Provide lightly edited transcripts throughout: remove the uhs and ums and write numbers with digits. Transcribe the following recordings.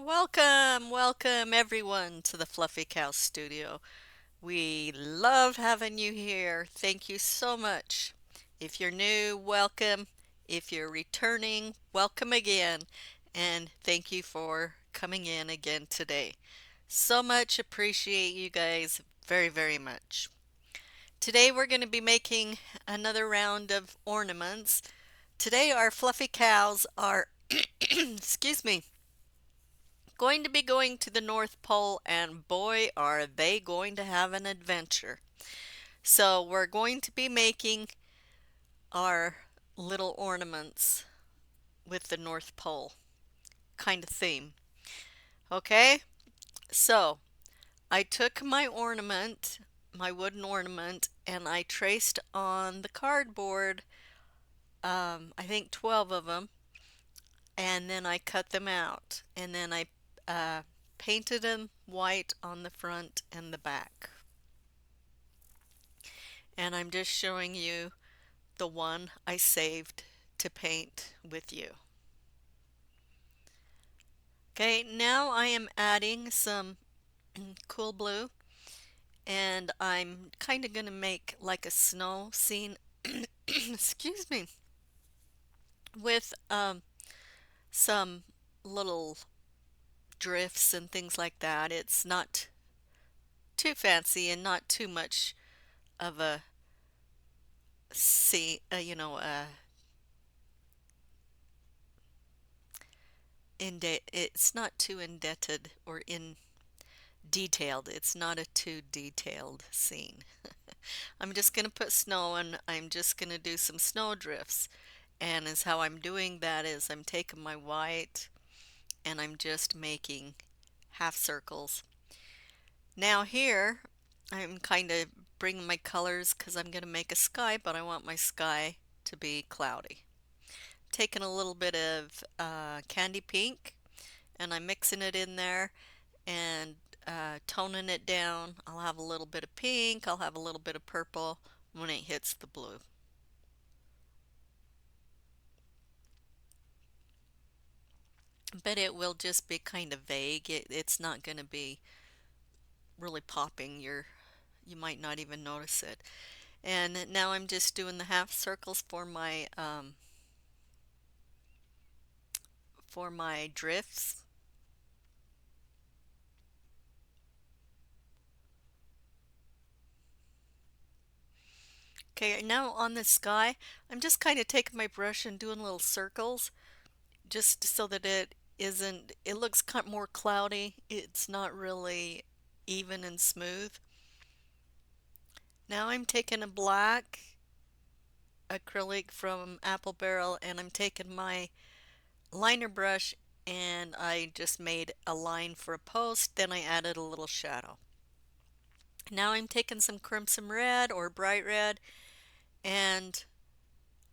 Welcome everyone to the Fluffy Cow Studio. We love having you here. Thank you so much. If you're new, welcome. If you're returning, welcome again. And thank you for coming in again today. So much appreciate you guys very much. Today we're going to be making another round of ornaments. Today our fluffy cows are, excuse me, going to be going to the North Pole, and boy, are they going to have an adventure. So, we're going to be making our little ornaments with the North Pole kind of theme. Okay, so I took my ornament, my wooden ornament, and I traced on the cardboard, I think 12 of them, and then I cut them out, and then I uh, painted them white on the front and the back. And I'm just showing you the one I saved to paint with you. Okay, now I am adding some cool blue, and I'm kind of going to make like a snow scene, excuse me, with some little drifts and things like that. It's not too fancy and not too much of a scene, it's not too indebted or in detailed. It's not a too detailed scene. I'm just going to put snow and I'm just going to do some snow drifts. And as how I'm doing that is I'm taking my white and I'm just making half circles. Now here I'm kind of bringing my colors because I'm going to make a sky, but I want my sky to be cloudy. Taking a little bit of candy pink and I'm mixing it in there and toning it down. I'll have a little bit of pink, I'll have a little bit of purple when it hits the blue. But it will just be kind of vague. It's not going to be really popping. You might not even notice it. And now I'm just doing the half circles for my drifts. Okay, now on the sky, I'm just kind of taking my brush and doing little circles just so that it looks kind of more cloudy. It's not really even and smooth. Now I'm taking a black acrylic from Apple Barrel and I'm taking my liner brush and I just made a line for a post, then I added a little shadow. Now I'm taking some crimson red or bright red and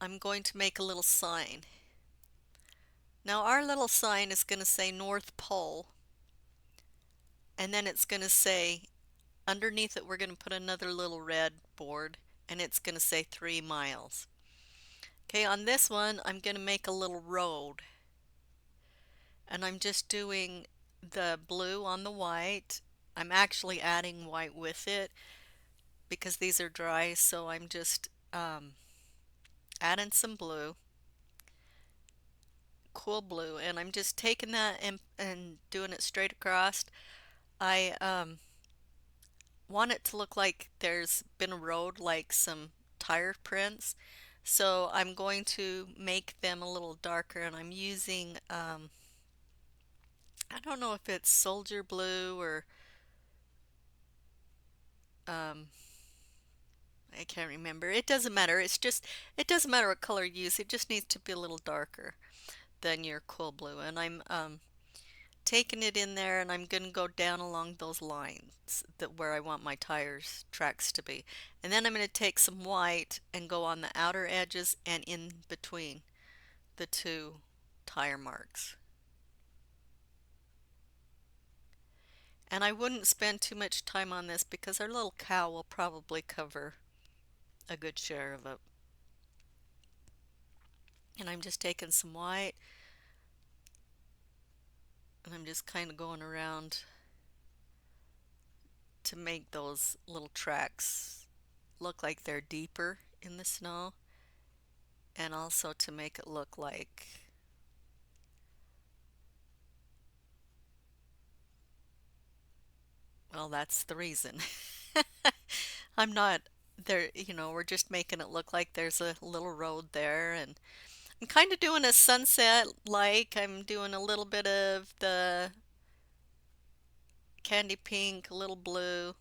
I'm going to make a little sign. Now our little sign is going to say North Pole, and then it's going to say underneath it we're going to put another little red board and it's going to say 3 miles. Okay, on this one I'm going to make a little road and I'm just doing the blue on the white. I'm actually adding white with it because these are dry, so I'm just adding some blue, cool blue, and I'm just taking that and doing it straight across. I want it to look like there's been a road, like some tire prints. So I'm going to make them a little darker and I'm using, I don't know if it's soldier blue or um, I can't remember. It doesn't matter. It doesn't matter what color you use. It just needs to be a little darker than your cool blue. And I'm taking it in there and I'm going to go down along those lines that where I want my tires tracks to be. And then I'm going to take some white and go on the outer edges and in between the two tire marks. And I wouldn't spend too much time on this because our little cow will probably cover a good share of it. And I'm just taking some white and I'm I'm just kind of going around to make those little tracks look like they're deeper in the snow, and also to make it look like, well, that's the reason. I'm not there, we're just making it look like there's a little road there, and I'm kind of doing a sunset like I'm doing a little bit of the candy pink, a little blue,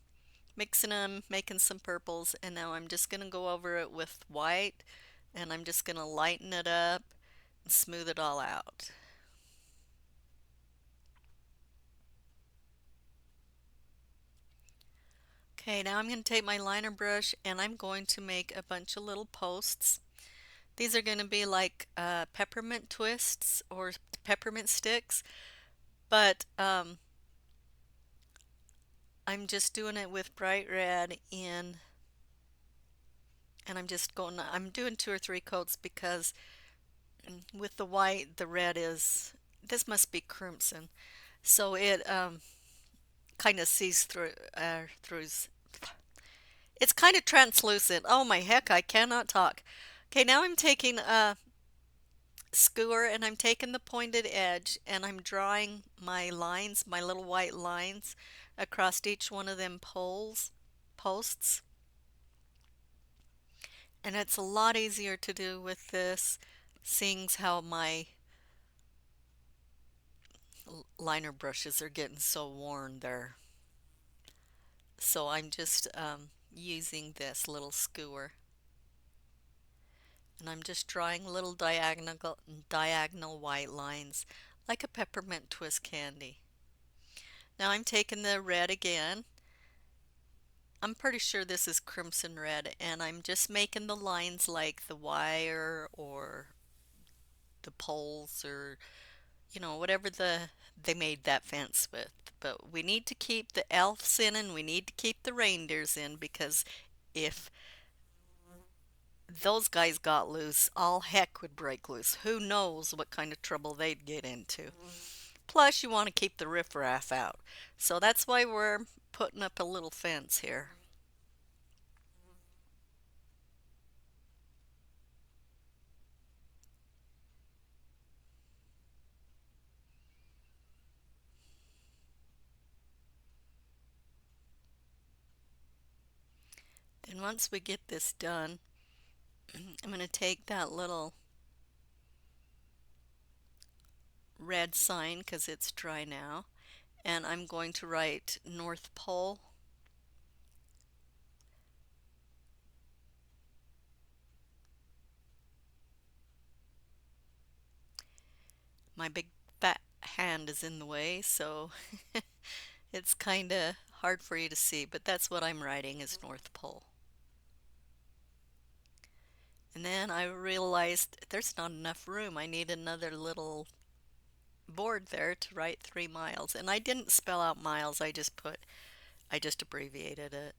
mixing them, making some purples, and now I'm just going to go over it with white, and I'm just going to lighten it up and smooth it all out. Okay, now I'm going to take my liner brush and I'm going to make a bunch of little posts. These are going to be like peppermint twists or peppermint sticks, but I'm just doing it with bright red in, and I'm doing two or three coats because with the white, the red is, this must be crimson. So it kind of sees through, it's kind of translucent. Oh my heck, I cannot talk. Okay, now I'm taking a skewer and I'm taking the pointed edge and I'm drawing my lines, my little white lines across each one of them posts. And it's a lot easier to do with this, seeing how my liner brushes are getting so worn there. So I'm just using this little skewer and I'm just drawing little diagonal white lines like a peppermint twist candy. Now I'm taking the red again. I'm pretty sure this is crimson red, and I'm just making the lines like the wire or the poles or whatever they made that fence with. But we need to keep the elves in and we need to keep the reindeers in because if those guys got loose, all heck would break loose. Who knows what kind of trouble they'd get into. Plus, you want to keep the riffraff out. So that's why we're putting up a little fence here. Then once we get this done, I'm going to take that little red sign because it's dry now, and I'm going to write North Pole. My big fat hand is in the way, so it's kind of hard for you to see, but that's what I'm writing is North Pole. And then I realized there's not enough room. I need another little board there to write 3 miles. And I didn't spell out miles, I just abbreviated it.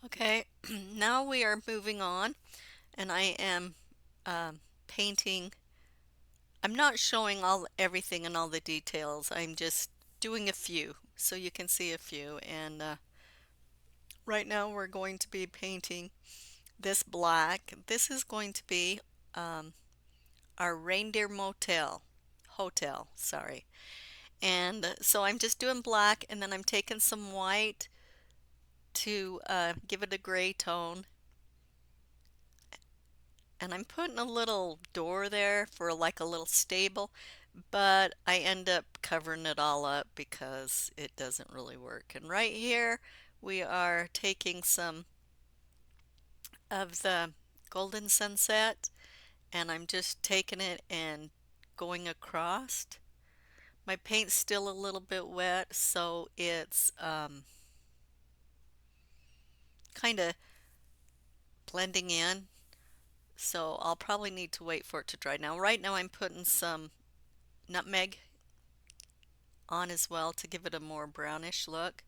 Okay, now we are moving on, and I am painting. I'm not showing all everything and all the details. I'm just doing a few so you can see a few. And right now we're going to be painting this black. This is going to be um, our reindeer hotel, sorry. And so I'm just doing black and then I'm taking some white to give it a gray tone. And I'm putting a little door there for like a little stable, but I end up covering it all up because it doesn't really work. And right here we are taking some of the golden sunset and I'm just taking it and going across. My paint's still a little bit wet, so it's kind of blending in. So I'll probably need to wait for it to dry. Now, right now I'm putting some nutmeg on as well to give it a more brownish look.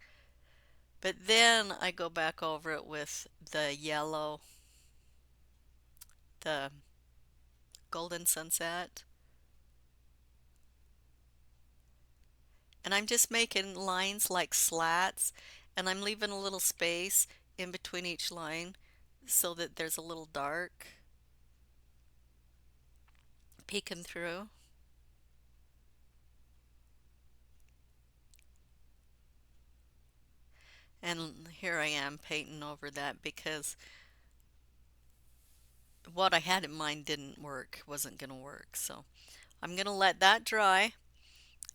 But then I go back over it with the yellow the golden sunset. And I'm just making lines like slats, and I'm leaving a little space in between each line so that there's a little dark peeking through. And here I am painting over that because what I had in mind didn't work, wasn't going to work. So I'm going to let that dry.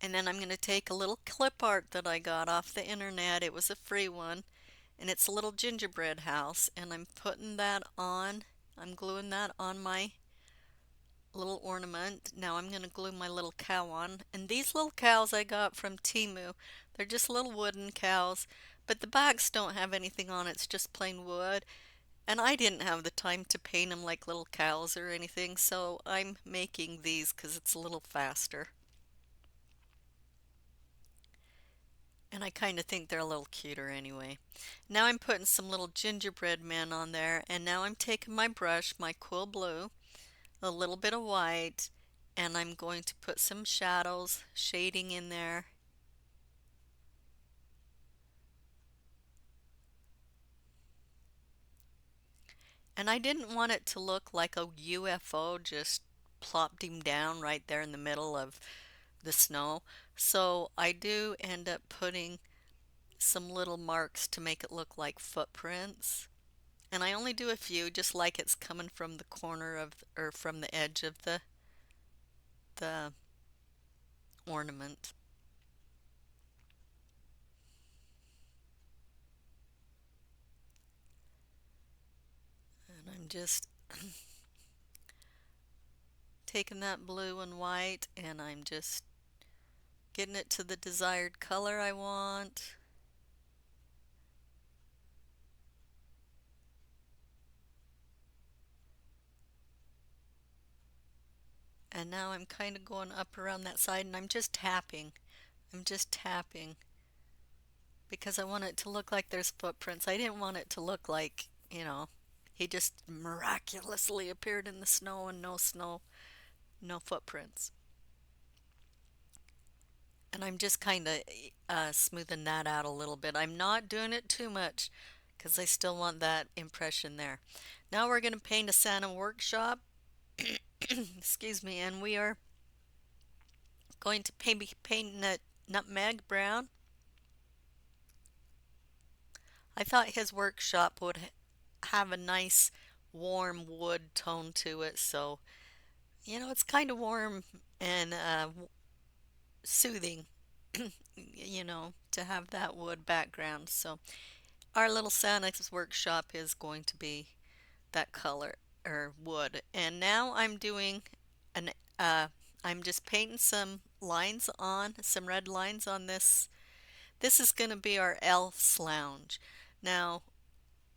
And then I'm going to take a little clip art that I got off the internet. It was a free one. And it's a little gingerbread house. And I'm putting that on. I'm gluing that on my little ornament. Now I'm going to glue my little cow on. And these little cows I got from Timu. They're just little wooden cows. But the backs don't have anything on it. It's just plain wood. And I didn't have the time to paint them like little cows or anything. So I'm making these because it's a little faster. And I kind of think they're a little cuter anyway. Now I'm putting some little gingerbread men on there. And now I'm taking my brush, my cool blue, a little bit of white, and I'm going to put some shadows, shading in there. And I didn't want it to look like a UFO just plopped him down right there in the middle of the snow. So I do end up putting some little marks to make it look like footprints. And I only do a few, just like it's coming from the corner of, or from the edge of the ornament. And I'm just taking that blue and white and I'm just getting it to the desired color I want. And now I'm kind of going up around that side and I'm just tapping. I'm just tapping because I want it to look like there's footprints. I didn't want it to look like, he just miraculously appeared in the snow and no snow, no footprints. And I'm just kind of smoothing that out a little bit. I'm not doing it too much because I still want that impression there. Now we're going to paint a Santa workshop. Excuse me, and we are going to paint it nutmeg brown. I thought his workshop would have a nice warm wood tone to it, so it's kind of warm and soothing, to have that wood background. So our little Santa's workshop is going to be that color or wood. And now I'm doing an I'm just painting some lines on, some red lines on this. This is going to be our elf's lounge. Now,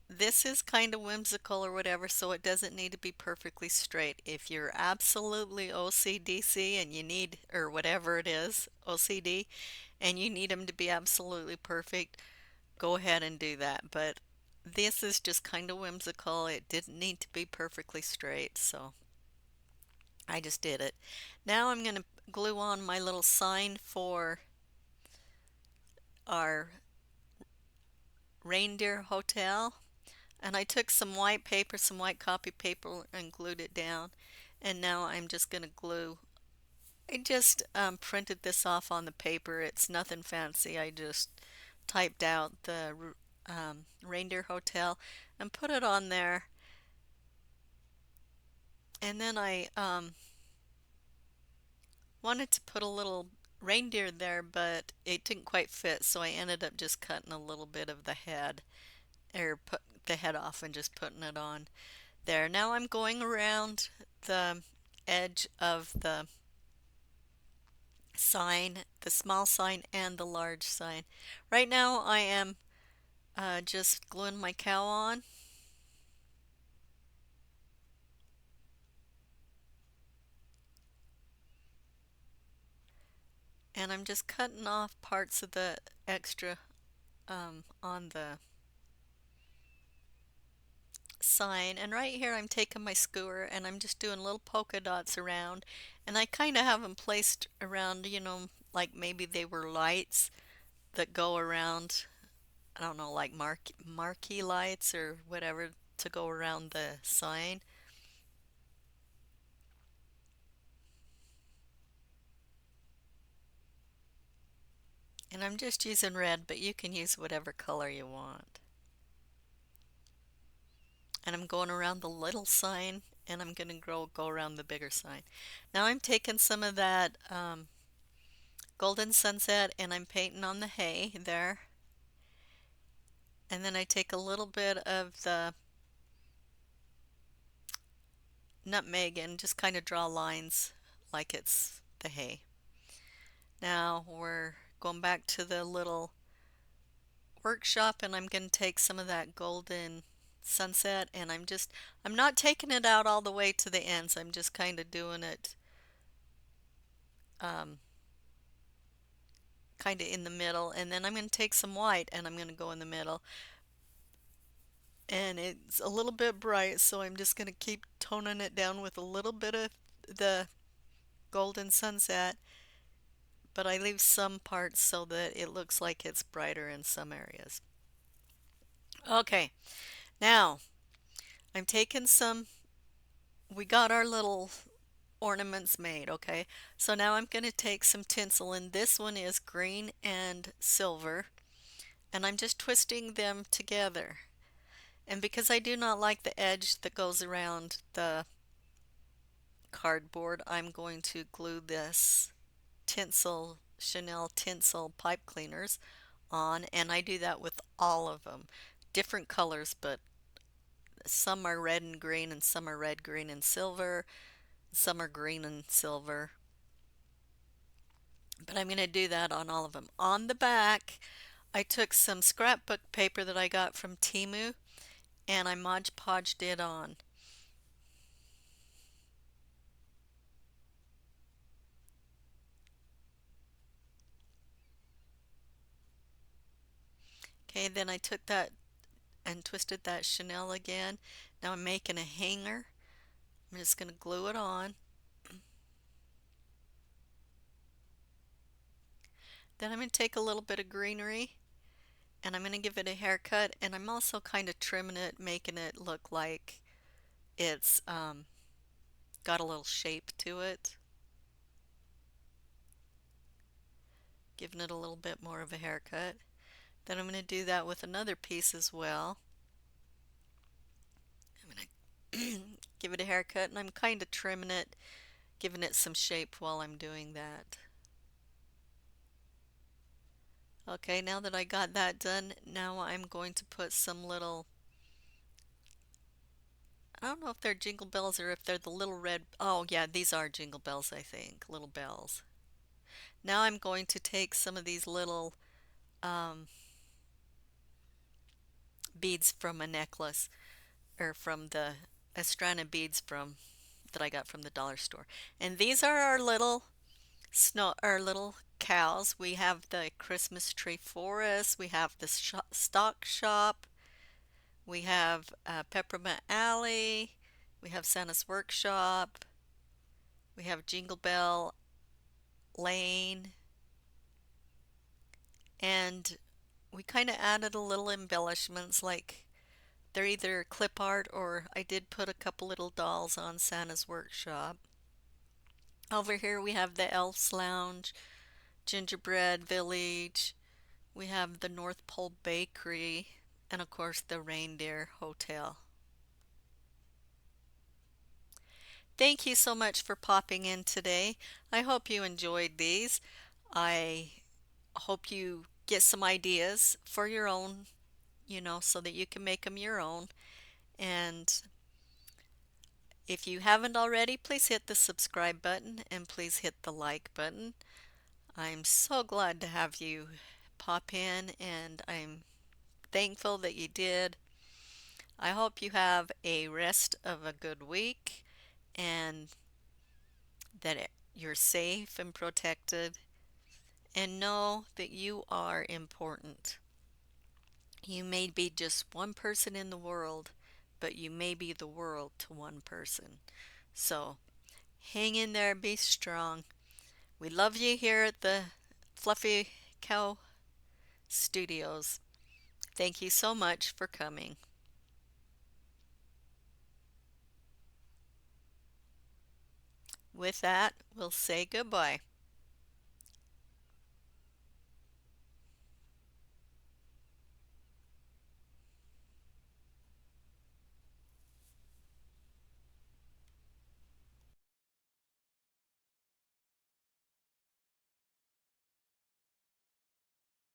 this is kind of whimsical or whatever, so it doesn't need to be perfectly straight. If you're absolutely OCDC and you need, or whatever it is, OCD, and you need them to be absolutely perfect, go ahead and do that. But this is just kind of whimsical. It didn't need to be perfectly straight, so I just did it. Now I'm going to glue on my little sign for our reindeer hotel. And I took some white paper, some white copy paper, and glued it down. And now I'm just going to glue. I just printed this off on the paper. It's nothing fancy. I just typed out the reindeer hotel and put it on there. And then I wanted to put a little reindeer there, but it didn't quite fit, so I ended up just cutting a little bit of the head, or put the head off and just putting it on there. Now I'm going around the edge of the sign, the small sign and the large sign. Right now I am just gluing my cow on, and I'm just cutting off parts of the extra on the sign, and right here I'm taking my skewer and I'm just doing little polka dots around, and I kind of have them placed around, like maybe they were lights that go around, I don't know, like marquee lights or whatever to go around the sign. And I'm just using red, but you can use whatever color you want. And I'm going around the little sign, and I'm going to go around the bigger sign. Now I'm taking some of that golden sunset and I'm painting on the hay there. And then I take a little bit of the nutmeg and just kind of draw lines like it's the hay. Now we're going back to the little workshop and I'm going to take some of that golden sunset and I'm not taking it out all the way to the ends. I'm just kind of doing it um, kind of in the middle, and then I'm going to take some white and I'm going to go in the middle, and it's a little bit bright, so I'm just going to keep toning it down with a little bit of the golden sunset, but I leave some parts so that it looks like it's brighter in some areas. Okay, now I'm taking we got our little ornaments made, okay? So now I'm going to take some tinsel, and this one is green and silver, and I'm just twisting them together. And because I do not like the edge that goes around the cardboard, I'm going to glue this Chanel tinsel pipe cleaners on, and I do that with all of them. Different colors, but some are red and green, and some are red, green, and silver. Some are green and silver. But I'm going to do that on all of them. On the back, I took some scrapbook paper that I got from Temu, and I Mod Podged it on. Okay, then I took that and twisted that Chanel again. Now I'm making a hanger. I'm just going to glue it on. Then I'm going to take a little bit of greenery and I'm going to give it a haircut, and I'm also kind of trimming it, making it look like it's got a little shape to it, giving it a little bit more of a haircut. Then I'm going to do that with another piece as well. I'm going to give it a haircut, and I'm kind of trimming it, giving it some shape while I'm doing that. Okay, now that I got that done, now I'm going to put some little, I don't know if they're jingle bells or if they're the little red, oh yeah, these are jingle bells, I think, little bells. Now I'm going to take some of these little um, beads from a necklace, or from the a strand of beads from that I got from the dollar store. And these are our little cows. We have the Christmas tree forest, we have the stock shop, we have Peppermint Alley, we have Santa's Workshop, we have Jingle Bell Lane, and we kind of added a little embellishments, like they're either clip art or I did put a couple little dolls on Santa's Workshop. Over here we have the Elf's Lounge, Gingerbread Village, we have the North Pole Bakery, and of course the Reindeer Hotel. Thank you so much for popping in today. I hope you enjoyed these. I hope you get some ideas for your own, so that you can make them your own. And if you haven't already, please hit the subscribe button and please hit the like button. I'm so glad to have you pop in, and I'm thankful that you did. I hope you have a rest of a good week and that you're safe and protected, and know that you are important. You may be just one person in the world, but you may be the world to one person. So hang in there, be strong. We love you here at the Fluffy Cow Studios. Thank you so much for coming. With that, we'll say goodbye.